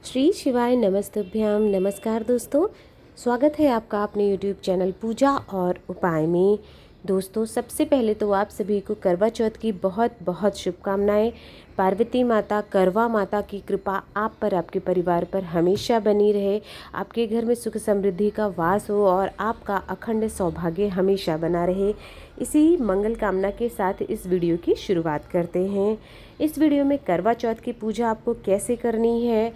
श्री शिवाय नमस्तुभ्याम। नमस्कार दोस्तों, स्वागत है आपका अपने यूट्यूब चैनल पूजा और उपाय में। दोस्तों, सबसे पहले तो आप सभी को करवा चौथ की बहुत बहुत शुभकामनाएं। पार्वती माता, करवा माता की कृपा आप पर, आपके परिवार पर हमेशा बनी रहे। आपके घर में सुख समृद्धि का वास हो और आपका अखंड सौभाग्य हमेशा बना रहे। इसी मंगल कामना के साथ इस वीडियो की शुरुआत करते हैं। इस वीडियो में करवा चौथ की पूजा आपको कैसे करनी है,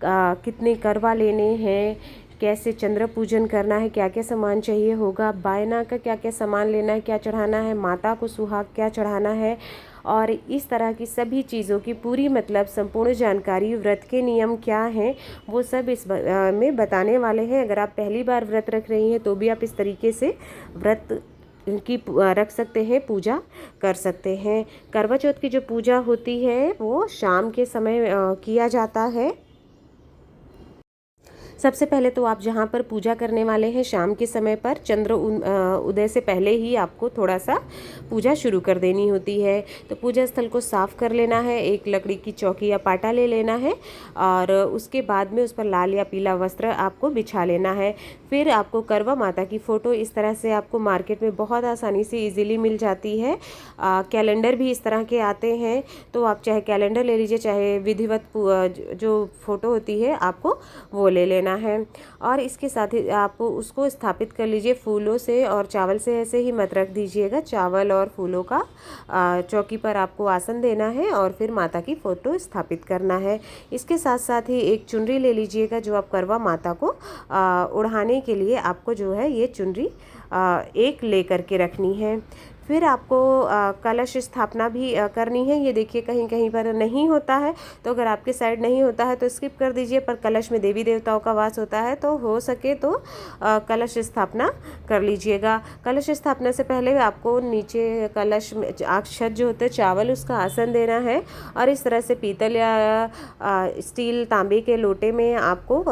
कितने करवा लेने हैं, कैसे चंद्र पूजन करना है, क्या क्या सामान चाहिए होगा, बायना का क्या क्या सामान लेना है, क्या चढ़ाना है, माता को सुहाग क्या चढ़ाना है, और इस तरह की सभी चीज़ों की पूरी मतलब संपूर्ण जानकारी, व्रत के नियम क्या हैं, वो सब इस में बताने वाले हैं। अगर आप पहली बार व्रत रख रही हैं तो भी आप इस तरीके से व्रत की रख सकते हैं, पूजा कर सकते हैं। करवा चौथ की जो पूजा होती है वो शाम के समय किया जाता है। सबसे पहले तो आप जहाँ पर पूजा करने वाले हैं शाम के समय पर चंद्र उदय से पहले ही आपको थोड़ा सा पूजा शुरू कर देनी होती है। तो पूजा स्थल को साफ कर लेना है, एक लकड़ी की चौकी या पाटा ले लेना है और उसके बाद में उस पर लाल या पीला वस्त्र आपको बिछा लेना है। फिर आपको करवा माता की फ़ोटो इस तरह से आपको मार्केट में बहुत आसानी से ईजिली मिल जाती है। कैलेंडर भी इस तरह के आते हैं, तो आप चाहे कैलेंडर ले लीजिए, चाहे विधिवत जो फ़ोटो होती है आपको वो ले लेना है। और इसके साथ ही आप उसको स्थापित कर लीजिए फूलों से और चावल से। ऐसे ही मत रख दीजिएगा, चावल और फूलों का चौकी पर आपको आसन देना है और फिर माता की फ़ोटो स्थापित करना है। इसके साथ साथ ही एक चुनरी ले लीजिएगा जो आप करवा माता को ओढ़ाने के लिए आपको जो है ये चुनरी एक ले करके रखनी है। फिर आपको कलश स्थापना भी करनी है। ये देखिए कहीं कहीं पर नहीं होता है, तो अगर आपके साइड नहीं होता है तो स्किप कर दीजिए, पर कलश में देवी देवताओं का वास होता है तो हो सके तो कलश स्थापना कर लीजिएगा। कलश स्थापना से पहले आपको नीचे कलश में अक्षत जो होते हैं चावल, उसका आसन देना है और इस तरह से पीतल या स्टील तांबे के लोटे में आपको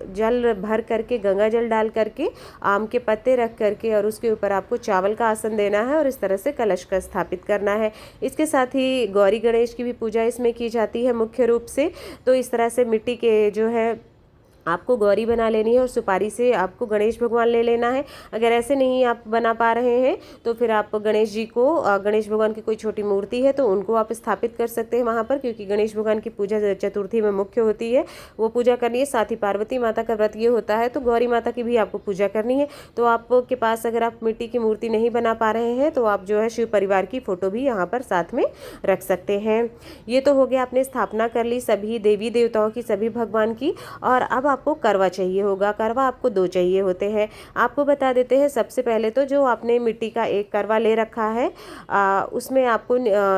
जल भर करके, गंगा जल डाल करके, आम के पत्ते रख करके और उसके ऊपर आपको चावल का आसन देना है और इस तरह से कलश का स्थापित करना है। इसके साथ ही गौरी गणेश की भी पूजा इसमें की जाती है मुख्य रूप से। तो इस तरह से मिट्टी के जो है आपको गौरी बना लेनी है और सुपारी से आपको गणेश भगवान ले लेना है। अगर ऐसे नहीं आप बना पा रहे हैं तो फिर आप गणेश जी को, गणेश भगवान की कोई छोटी मूर्ति है तो उनको आप स्थापित कर सकते हैं वहाँ पर, क्योंकि गणेश भगवान की पूजा चतुर्थी में मुख्य होती है, वो पूजा करनी है। साथ ही पार्वती माता का व्रत ये होता है तो गौरी माता की भी आपको पूजा करनी है। तो आपके पास अगर आप मिट्टी की मूर्ति नहीं बना पा रहे हैं तो आप जो है शिव परिवार की फ़ोटो भी यहाँ पर साथ में रख सकते हैं। ये तो हो गया, आपने स्थापना कर ली सभी देवी देवताओं की, सभी भगवान की। और अब आपको करवा चाहिए होगा। करवा आपको 2 चाहिए होते हैं। आपको बता देते हैं, सबसे पहले तो जो आपने मिट्टी का एक करवा ले रखा है उसमें आपको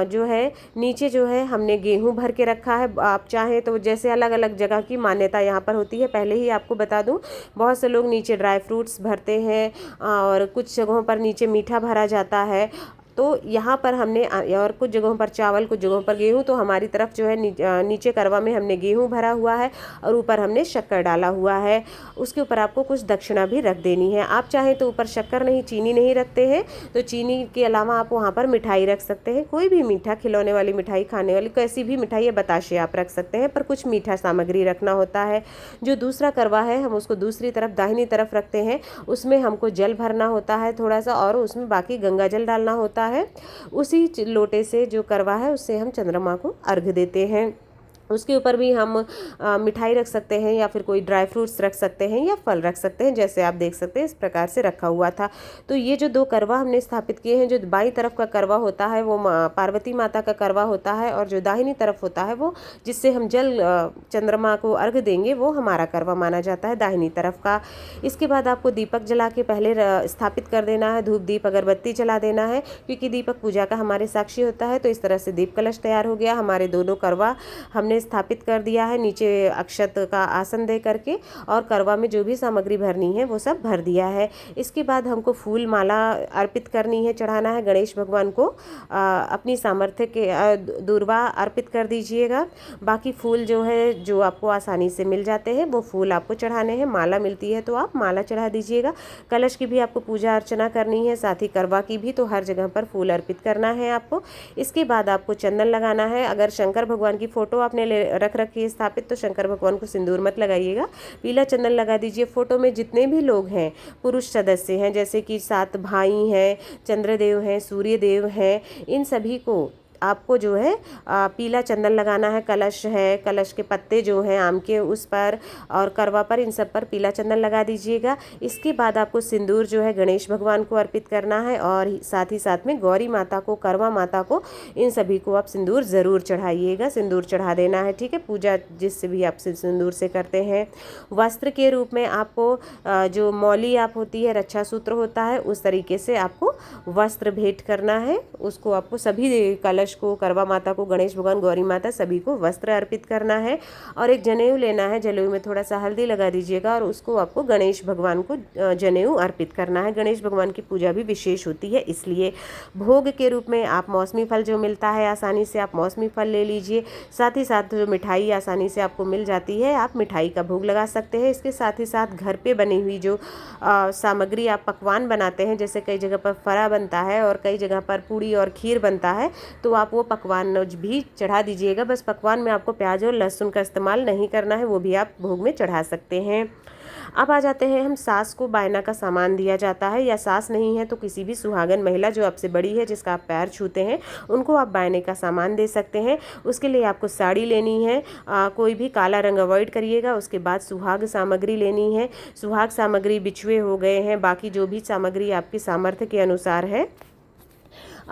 जो है नीचे जो है हमने गेहूं भर के रखा है। आप चाहें तो जैसे अलग अलग जगह की मान्यता यहाँ पर होती है, पहले ही आपको बता दूँ, बहुत से लोग नीचे ड्राई फ्रूट्स भरते हैं और कुछ जगहों पर नीचे मीठा भरा जाता है। तो यहाँ पर हमने और कुछ जगहों पर चावल, कुछ जगहों पर गेहूं, तो हमारी तरफ जो है नीचे करवा में हमने गेहूं भरा हुआ है और ऊपर हमने शक्कर डाला हुआ है। उसके ऊपर आपको कुछ दक्षिणा भी रख देनी है। आप चाहें तो ऊपर शक्कर नहीं, चीनी नहीं रखते हैं तो चीनी के अलावा आप वहाँ पर मिठाई रख सकते हैं। कोई भी मीठा, खिलौने वाली मिठाई, खाने वाली कैसी भी मिठाई या बताशे आप रख सकते हैं, पर कुछ मीठा सामग्री रखना होता है। जो दूसरा करवा है हम उसको दूसरी तरफ, दाहिनी तरफ रखते हैं। उसमें हमको जल भरना होता है थोड़ा सा और उसमें बाकी गंगा जल डालना होता है। उसी लोटे से जो करवा है उससे हम चंद्रमा को अर्घ देते हैं। उसके ऊपर भी हम मिठाई रख सकते हैं या फिर कोई ड्राई फ्रूट्स रख सकते हैं या फल रख सकते हैं, जैसे आप देख सकते हैं इस प्रकार से रखा हुआ था। तो ये जो 2 करवा हमने स्थापित किए हैं, जो बाईं तरफ का करवा होता है वो पार्वती माता का करवा होता है और जो दाहिनी तरफ होता है वो जिससे हम जल चंद्रमा को अर्घ देंगे वो हमारा करवा माना जाता है, दाहिनी तरफ का। इसके बाद आपको दीपक जला के पहले स्थापित कर देना है, धूप दीप अगरबत्ती जला देना है, क्योंकि दीपक पूजा का हमारे साक्षी होता है। तो इस तरह से दीप कलश तैयार हो गया। हमारे दोनों करवा हमने स्थापित कर दिया है, नीचे अक्षत का आसन दे करके, और करवा में जो भी सामग्री भरनी है वो सब भर दिया है। इसके बाद हमको फूल माला अर्पित करनी है, चढ़ाना है गणेश भगवान को। अपनी सामर्थ्य के दूर्वा अर्पित कर दीजिएगा। बाकी फूल जो है, जो आपको आसानी से मिल जाते हैं वो फूल आपको चढ़ाने हैं। माला मिलती है तो आप माला चढ़ा दीजिएगा। कलश की भी आपको पूजा अर्चना करनी है, साथ ही करवा की भी, तो हर जगह पर फूल अर्पित करना है आपको। इसके बाद आपको चंदन लगाना है। अगर शंकर भगवान की फ़ोटो आपने रख रखी है स्थापित, तो शंकर भगवान को सिंदूर मत लगाइएगा, पीला चंदन लगा दीजिए। फोटो में जितने भी लोग हैं पुरुष सदस्य हैं, जैसे कि 7 भाई हैं, चंद्रदेव हैं, सूर्यदेव हैं, इन सभी को आपको जो है पीला चंदन लगाना है। कलश है, कलश के पत्ते जो हैं आम के उस पर और करवा पर, इन सब पर पीला चंदन लगा दीजिएगा। इसके बाद आपको सिंदूर जो है गणेश भगवान को अर्पित करना है और साथ ही साथ में गौरी माता को, करवा माता को, इन सभी को आप सिंदूर ज़रूर चढ़ाइएगा, सिंदूर चढ़ा देना है, ठीक है। पूजा जिससे भी आप सिंदूर से करते हैं। वस्त्र के रूप में आपको जो मौली आप होती है, रक्षा सूत्र होता है, उस तरीके से आपको वस्त्र भेंट करना है। उसको आपको सभी कलश को, करवा माता को, गणेश भगवान, गौरी माता सभी को वस्त्र अर्पित करना है। और एक जनेऊ लेना है, जनेऊ में थोड़ा सा हल्दी लगा दीजिएगा और उसको आपको गणेश भगवान को जनेऊ अर्पित करना है। गणेश भगवान की पूजा भी विशेष होती है, इसलिए भोग के रूप में आप मौसमी फल जो मिलता है आसानी से, आप मौसमी फल ले लीजिए। साथ ही साथ जो मिठाई आसानी से आपको मिल जाती है, आप मिठाई का भोग लगा सकते हैं। इसके साथ ही साथ घर पे बनी हुई जो सामग्री आप पकवान बनाते हैं, जैसे कई जगह पर फरा बनता है और कई जगह पर पूड़ी और खीर बनता है, तो आप वो पकवान भी चढ़ा दीजिएगा। बस पकवान में आपको प्याज और लहसुन का इस्तेमाल नहीं करना है, वो भी आप भोग में चढ़ा सकते हैं। अब आ जाते हैं हम सास को बायना का सामान दिया जाता है, या सास नहीं है तो किसी भी सुहागन महिला जो आपसे बड़ी है, जिसका आप पैर छूते हैं, उनको आप बायने का सामान दे सकते हैं। उसके लिए आपको साड़ी लेनी है, कोई भी काला रंग अवॉइड करिएगा। उसके बाद सुहाग सामग्री लेनी है। सुहाग सामग्री बिछुए हो गए हैं, बाकी जो भी सामग्री आपकी सामर्थ्य के अनुसार है,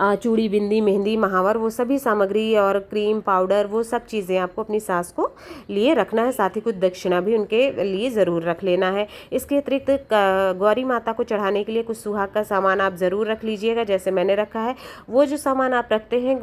चूड़ी, बिंदी, मेहंदी, महावर, वो सभी सामग्री और क्रीम, पाउडर, वो सब चीज़ें आपको अपनी सास को लिए रखना है। साथ ही कुछ दक्षिणा भी उनके लिए ज़रूर रख लेना है। इसके अतिरिक्त गौरी माता को चढ़ाने के लिए कुछ सुहाग का सामान आप ज़रूर रख लीजिएगा, जैसे मैंने रखा है। वो जो सामान आप रखते हैं,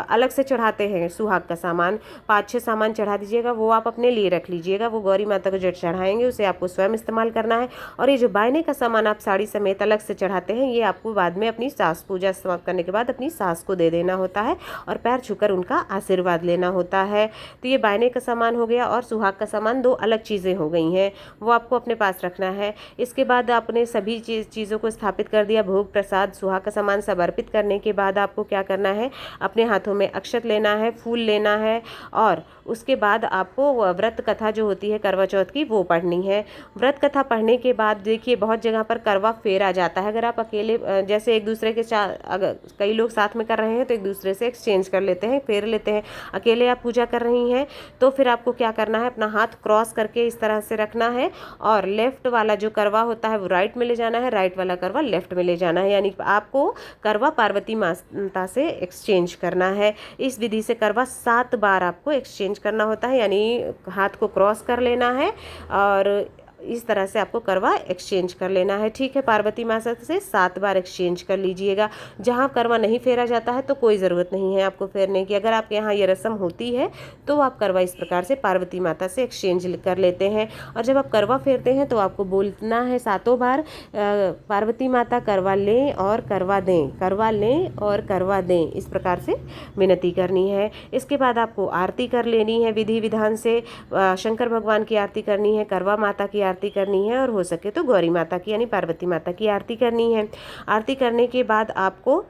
अलग से चढ़ाते हैं सुहाग का सामान, 5-6 सामान चढ़ा दीजिएगा, वो आप अपने लिए रख लीजिएगा। वो गौरी माता को जो चढ़ाएंगे उसे आपको स्वयं इस्तेमाल करना है। और ये जो बायने का सामान आप साड़ी समेत अलग से चढ़ाते हैं, ये आपको बाद में अपनी सास पूजा समाप्त करने के बाद अपनी सास को दे देना होता है और पैर छूकर उनका आशीर्वाद लेना होता है। तो ये बायने का सामान हो गया और सुहाग का सामान, 2 अलग चीज़ें हो गई हैं, वो आपको अपने पास रखना है। इसके बाद आपने सभी चीज़ों को स्थापित कर दिया, भोग, प्रसाद, सुहाग का सामान सब अर्पित करने के बाद आपको क्या करना है, अपने हाथों में अक्षत लेना है, फूल लेना है और उसके बाद आपको व्रत कथा जो होती है करवा चौथ की, वो पढ़नी है। व्रत कथा पढ़ने के बाद देखिए बहुत जगह पर करवा फेरा जाता है। अगर आप अकेले, जैसे एक दूसरे के अगर कई लोग साथ में कर रहे हैं तो एक दूसरे से एक्सचेंज कर लेते हैं, फेर लेते हैं। अकेले आप पूजा कर रही हैं तो फिर आपको क्या करना है, अपना हाथ क्रॉस करके इस तरह से रखना है और लेफ्ट वाला जो करवा होता है वो राइट में ले जाना है, राइट वाला करवा लेफ्ट में ले जाना है। यानी आपको करवा पार्वती माता से एक्सचेंज करना है। इस विधि से करवा 7 बार आपको एक्सचेंज करना होता है, यानी हाथ को क्रॉस कर लेना है और इस तरह से आपको करवा एक्सचेंज कर लेना है। ठीक है, पार्वती माता से 7 बार एक्सचेंज कर लीजिएगा। जहाँ करवा नहीं फेरा जाता है तो कोई ज़रूरत नहीं है आपको फेरने की। अगर आपके यहाँ ये रस्म होती है तो आप करवा इस प्रकार से पार्वती माता से एक्सचेंज कर लेते हैं। और जब आप करवा फेरते हैं तो आपको बोलना है 7 बार, पार्वती माता करवा लें और करवा दें, करवा लें और करवा दें, इस प्रकार से विनती करनी है। इसके बाद आपको आरती कर लेनी है विधि विधान से। शंकर भगवान की आरती करनी है, करवा माता की आरती करनी है और हो सके तो गौरी माता की यानी पार्वती माता की आरती करनी है। आरती करने के बाद आपको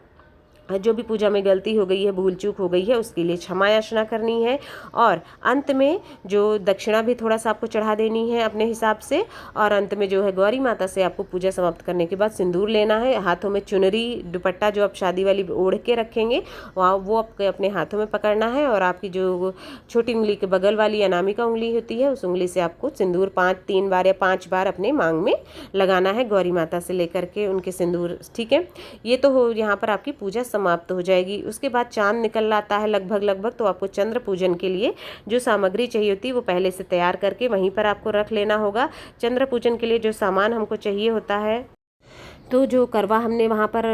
जो भी पूजा में गलती हो गई है, भूल चूक हो गई है, उसके लिए क्षमा याचना करनी है। और अंत में जो दक्षिणा भी थोड़ा सा आपको चढ़ा देनी है अपने हिसाब से। और अंत में जो है गौरी माता से आपको पूजा समाप्त करने के बाद सिंदूर लेना है। हाथों में चुनरी, दुपट्टा जो आप शादी वाली ओढ़ के रखेंगे वहाँ, वो आपके अपने हाथों में पकड़ना है और आपकी जो छोटी उंगली के बगल वाली अनामिका उंगली होती है, उस उंगली से आपको सिंदूर 3 बार या 5 बार अपने मांग में लगाना है, गौरी माता से लेकर के उनके सिंदूर। ठीक है, ये तो हो, यहाँ पर आपकी पूजा समाप्त हो जाएगी। उसके बाद चांद निकल आता है लगभग, तो आपको चंद्र पूजन के लिए जो सामग्री चाहिए होती है वो पहले से तैयार करके वहीं पर आपको रख लेना होगा। चंद्र पूजन के लिए जो सामान हमको चाहिए होता है, तो जो करवा हमने वहाँ पर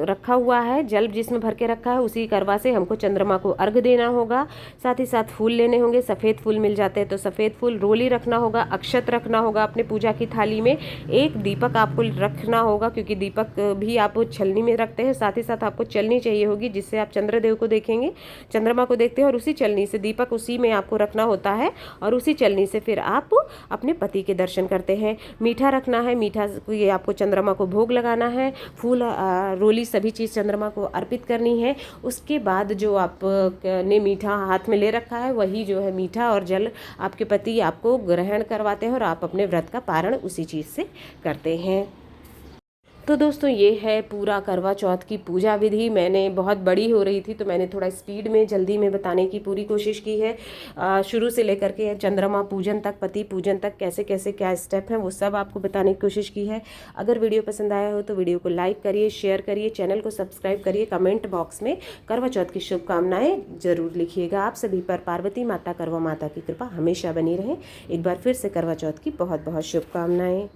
रखा हुआ है, जल जिसमें भर के रखा है, उसी करवा से हमको चंद्रमा को अर्घ देना होगा। साथ ही साथ फूल लेने होंगे, सफ़ेद फूल मिल जाते हैं तो सफ़ेद फूल, रोली रखना होगा, अक्षत रखना होगा अपने पूजा की थाली में। एक दीपक आपको रखना होगा, क्योंकि दीपक भी आप छलनी में रखते हैं। साथ ही साथ आपको चलनी चाहिए होगी जिससे आप चंद्रदेव को देखेंगे, चंद्रमा को देखते हैं, और उसी चलनी से दीपक उसी में आपको रखना होता है और उसी चलनी से फिर आप अपने पति के दर्शन करते हैं। मीठा रखना है, मीठा ये आपको चंद्रमा को भोग लगा लगाना है, फूल रोली सभी चीज़ चंद्रमा को अर्पित करनी है। उसके बाद जो आप ने मीठा हाथ में ले रखा है वही जो है मीठा और जल आपके पति आपको ग्रहण करवाते हैं और आप अपने व्रत का पारण उसी चीज़ से करते हैं। तो दोस्तों ये है पूरा करवा चौथ की पूजा विधि। मैंने बहुत बड़ी हो रही थी तो मैंने थोड़ा स्पीड में जल्दी में बताने की पूरी कोशिश की है। शुरू से लेकर के चंद्रमा पूजन तक, पति पूजन तक कैसे कैसे क्या स्टेप हैं वो सब आपको बताने की कोशिश की है। अगर वीडियो पसंद आया हो तो वीडियो को लाइक करिए, शेयर करिए, चैनल को सब्सक्राइब करिए, कमेंट बॉक्स में करवा चौथ की शुभकामनाएँ ज़रूर लिखिएगा। आप सभी पर पार्वती माता, करवा माता की कृपा हमेशा बनी रहे। एक बार फिर से करवा चौथ की बहुत बहुत शुभकामनाएँ।